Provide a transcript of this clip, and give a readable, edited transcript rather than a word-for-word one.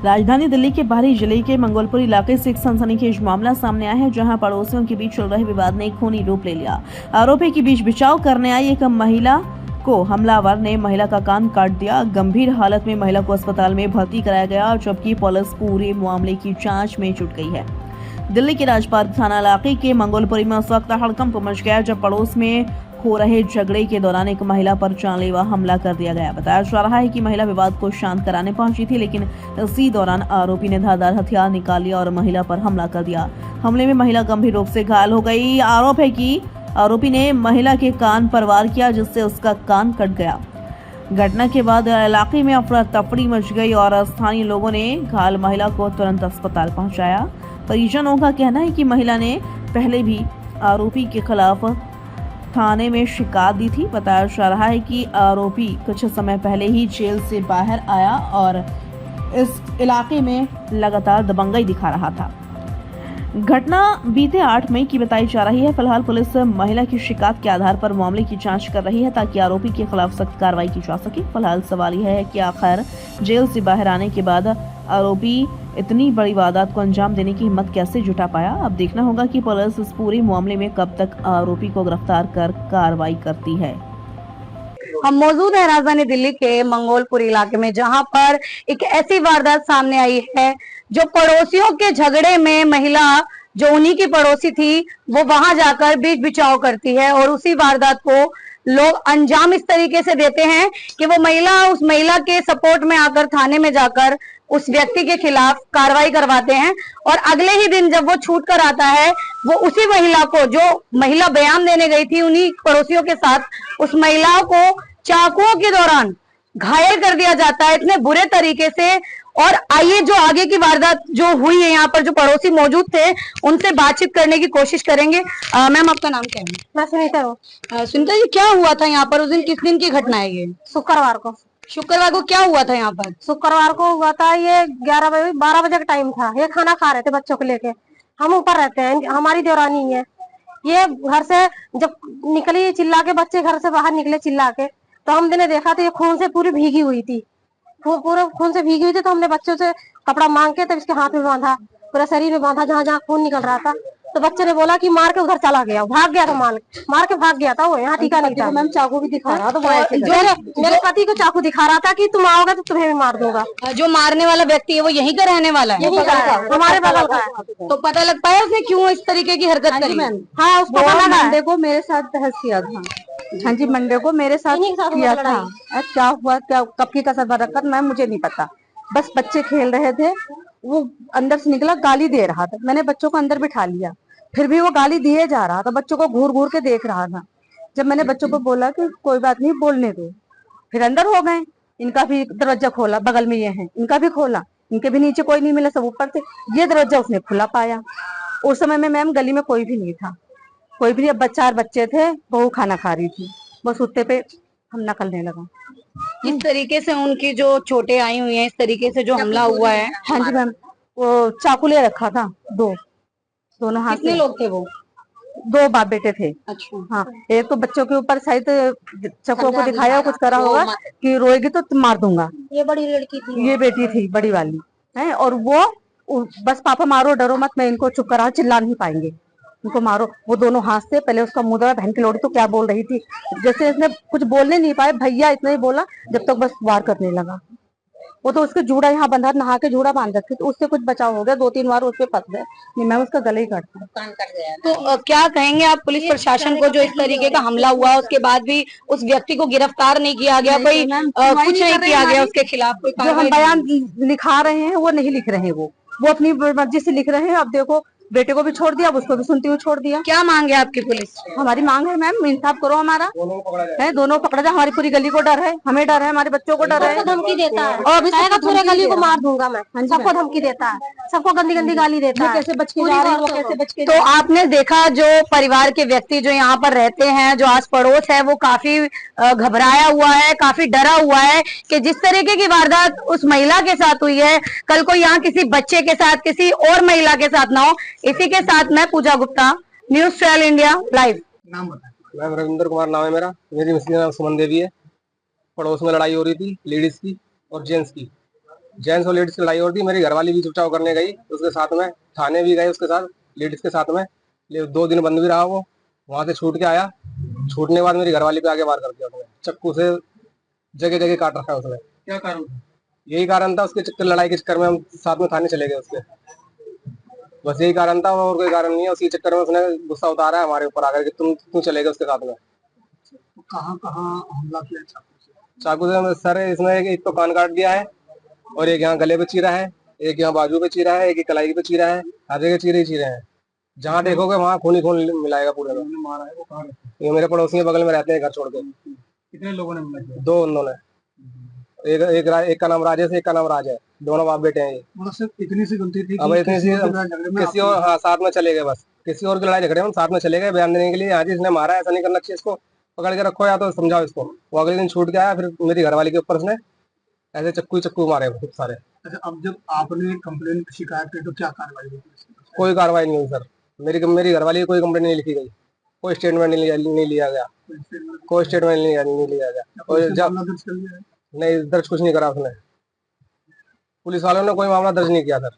राजधानी दिल्ली के बाहरी जिले के मंगोलपुर इलाके से एक सनसनीखेज मामला सामने आया है, जहां पड़ोसियों के बीच चल रहे विवाद ने खूनी रूप ले लिया। आरोपी के बीच बचाव करने आई एक महिला को हमलावर ने महिला का कान काट दिया। गंभीर हालत में महिला को अस्पताल में भर्ती कराया गया, जबकि पुलिस पूरे मामले की जांच में जुट गई है। दिल्ली के राजपार्क थाना इलाके के मंगोलपुरी में उस वक्त हड़कंप मच गया जब पड़ोस में हो रहे झगड़े के दौरान एक महिला पर जानलेवा हमला कर दिया गया। बताया जा रहा है कि महिला विवाद को शांत कराने पहुंची थी, लेकिन इसी दौरान आरोपी ने धारदार हथियार निकाल लिया और महिला पर हमला कर दिया। हमले में महिला गंभीर रूप से घायल हो गई। आरोप है कि आरोपी ने महिला के कान पर वार किया, जिससे उसका कान कट गया। घटना के बाद इलाके में अफरा तफरी मच गई और स्थानीय लोगों ने घायल महिला को तुरंत अस्पताल पहुंचाया। परिजनों का कहना है कि महिला ने पहले भी आरोपी के खिलाफ थाने में शिकायत दी थी। बताया जा रहा है कि आरोपी कुछ समय पहले ही जेल से बाहर आया और इस इलाके में लगातार दबंगई दिखा रहा था। घटना बीते 8 मई की बताई जा रही है। फिलहाल पुलिस महिला की शिकायत के आधार पर मामले की जांच कर रही है, ताकि आरोपी के खिलाफ सख्त कार्रवाई की जा सके। फिलहाल सवाल यह है कि आखिर जेल से बाहर आने के बाद आरोपी इतनी बड़ी वारदात को अंजाम देने की हिम्मत कैसे जुटा पाया। अब देखना होगा कि पुलिस इस पूरे मामले में कब तक आरोपी को गिरफ्तार कर कार्रवाई करती है। हम मौजूद हैं राजधानी दिल्ली के मंगोलपुर इलाके में, जहां पर एक ऐसी वारदात सामने आई है जो पड़ोसियों के झगड़े में महिला जो उन्हीं की पड़ोसी थी वो वहां जाकर बीच बचाव करती है और उसी वारदात को लोग अंजाम इस तरीके से देते हैं कि वो महिला उस महिला के सपोर्ट में आकर थाने में जाकर उस व्यक्ति के खिलाफ कार्रवाई करवाते हैं और अगले ही दिन जब वो छूट कर आता है वो उसी महिला को, जो महिला बयान देने गई थी उन्हीं पड़ोसियों के साथ, उस महिला को चाकुओं के दौरान घायल कर दिया जाता है इतने बुरे तरीके से। और आइए जो आगे की वारदात जो हुई है, यहाँ पर जो पड़ोसी मौजूद थे उनसे बातचीत करने की कोशिश करेंगे। मैम, आपका नाम क्या है? मैं सुनीता हूँ। सुनीता जी, क्या हुआ था यहाँ पर उस दिन? किस दिन की घटना है ये? शुक्रवार को। शुक्रवार को क्या हुआ था यहाँ पर? शुक्रवार को हुआ था, ये 12 बजे का टाइम था। ये खाना खा रहे थे बच्चों को लेके। हम ऊपर रहते हैं, हमारी देवरानी है। ये घर से जब निकली चिल्ला के, बच्चे घर से बाहर निकले चिल्ला के, तो हमने देखा तो ये खून से पूरी भीगी हुई थी। पूरा खून से भीगी हुई थी। तो हमने बच्चों से कपड़ा मांग के तब इसके हाथ में बांधा, पूरा शरीर में बांधा जहाँ जहाँ खून निकल रहा था। तो बच्चे ने बोला कि मार के उधर चला गया, भाग गया था, मार के भाग गया था। वो यहाँ टीका नहीं था। मैम, चाकू भी दिखा रहा था मेरे पति को चाकू दिखा रहा था कि तुम आओगे तो तुम्हें भी मार दूंगा। जो मारने वाला व्यक्ति है वो यहीं का रहने वाला है? यहीं का है, हमारे बगल का है। तो पता लग पाया उसने क्यों इस तरीके की हरकत करी? हाँ, उसको पता लगा। मंडे को मेरे साथ बहस किया था। हाँ जी, मंडे को मेरे साथ किया था। क्या हुआ, क्या कब की कसर बरकत, मैं मुझे नहीं पता। बस बच्चे खेल रहे थे, वो अंदर से निकला, गाली दे रहा था। मैंने बच्चों को अंदर बिठा लिया, फिर भी वो गाली दिए जा रहा था। बच्चों को घूर घूर के देख रहा था। जब मैंने बच्चों को बोला कि कोई बात नहीं, बोलने दो, फिर अंदर हो गए। इनका भी दरवाजा खोला, बगल में ये है, इनका भी खोला। इनके भी नीचे कोई नहीं मिला, सब ऊपर थे। ये दरवाजा उसने खुला पाया। उस समय में मैम गली में कोई भी नहीं था, कोई भी। अब 4 बच्चे थे, बहू खाना खा रही थी, बस उत्ते पे हम नकलने लगा। इस तरीके से उनकी जो चोटें आई हुई हैं, इस तरीके से जो हमला हुआ है। हाँ जी मैम, वो चाकू ले रखा था, दोनों हाथ। कितने लोग थे वो? 2 बाप बेटे थे। अच्छा। हाँ, एक तो बच्चों के ऊपर शायद चाकू को दिखाया, कुछ करा होगा कि रोएगी तो मार दूंगा। ये बड़ी लड़की थी, ये बेटी थी बड़ी वाली है। और वो बस पापा मारो, डरो मत, मैं इनको चुप करा, चिल्ला नहीं पाएंगे, इनको मारो। वो दोनों हाथ से पहले उसका मुंह दबा, बहन की लोड़ी तो क्या बोल रही थी, जैसे इसने कुछ बोलने नहीं पाए, भैया इतना ही बोला, जब तक बस वार करने लगा। वो तो उसके जूड़ा यहाँ बंधा, नहा के जूड़ा बांध रखी, तो उससे कुछ बचाव हो गया। 2-3 बार उस पे फंस गए, नहीं मैं उसका गले ही काटता। तो क्या कहेंगे आप पुलिस प्रशासन को, जो इस तरीके का हमला हुआ उसके बाद भी उस व्यक्ति को गिरफ्तार नहीं किया गया, कोई कुछ नहीं किया गया उसके खिलाफ? जो हम बयान लिखा रहे हैं वो नहीं लिख रहे हैं, वो अपनी मर्जी से लिख रहे हैं। अब देखो, बेटे को भी छोड़ दिया, अब उसको भी सुनती हुई छोड़ दिया। क्या मांग है आपकी पुलिस? हमारी मांग है मैम, इंसाफ करो हमारा। दोनों पकड़ा जाए, हमारी पूरी गली को डर है, हमें डर है, हमारे बच्चों को डर है। धमकी देता है और पूरे गली को मार दूंगा मैं, सबको धमकी देता है, सबको गंदी गंदी गाली देता है। कैसे बच के जा रहे हैं, वो कैसे बच के। तो आपने देखा जो परिवार के व्यक्ति जो यहाँ पर रहते हैं, जो आस पड़ोस है, वो काफी घबराया हुआ है, काफी डरा हुआ है कि जिस तरीके की वारदात उस महिला के साथ हुई है, कल को यहाँ किसी बच्चे के साथ, किसी और महिला के साथ ना हो। इसी के साथ मैं पूजा गुप्ता, न्यूज़ 12 इंडिया लाइव। नाम बता। मैं रविंद्र कुमार नाम है मेरा। मेरी मिसेज नाम सुमन देवी है। पड़ोस में लड़ाई हो रही थी लेडीज की और जेंट्स की। जेंट्स और लेडीज की लड़ाई और थी। मेरी घरवाली भी चुपचाप करने गई उसके साथ में, थाने भी गए उसके साथ, लेडीज के साथ में। 2 दिन बंद भी रहा वो, वहां से छूट के आया। छूटने के बाद मेरी घरवाली पे आगे वार कर दिया उसने, चाकू से जगह जगह काट रखा है उसने। क्या कारण? यही कारण था, उसके चक्कर लड़ाई के चक्कर में हम साथ में थाने चले गए उसके, बस यही कारण था और कोई कारण नहीं है। उसी चक्कर में उसने गुस्सा उतारा है हमारे ऊपर आकर के, तुम चले गए उसके साथ में। कहाँ कहाँ हमला किया चाकू से सर इसमें एक तो कान काट दिया है, और एक यहाँ गले पे चीरा है, एक यहाँ बाजू पे चीरा है, एक कलाई पे चीरा है, हर जगह चीरे ही चीरे हैं। जहाँ देखोगे वहाँ खून ही खून मिलाएगा पूरे में। मारा है वो कहाँ? ये मेरे पड़ोसी के बगल में रहते हैं घर छोड़ के। कितने लोगों ने हमला किया? 2 उन्होंने, एक का नाम राजेश, एक का नाम राज है, दोनों बाप बेटे हैं ये। मतलब सिर्फ इतनी सी गलती थी अब इतनी सी किसी और, हाँ साथ में चले गए, बस किसी और की लड़ाई झगड़े हम साथ में चले गए बयान देने के लिए। हाँ जी इसने मारा, ऐसा नहीं करना चाहिए, इसको पकड़ के रखो या तो समझाओ इसको। वो अगले दिन छूट के आया, फिर मेरी घरवाली के ऊपर उसने ऐसे चक्कू मारे खूब सारे। अच्छा, अब जब आपने कंप्लेन शिकायत की तो क्या कार्रवाई हुई? कोई कार्रवाई नहीं हुई सर, मेरी घरवाली की कोई कंप्लेंट नहीं लिखी गई, कोई स्टेटमेंट नहीं लिया गया, कोई स्टेटमेंट नहीं लिया गया। और जब नहीं दर्ज कुछ नहीं करा उसने, पुलिस वालों ने कोई मामला दर्ज नहीं किया सर।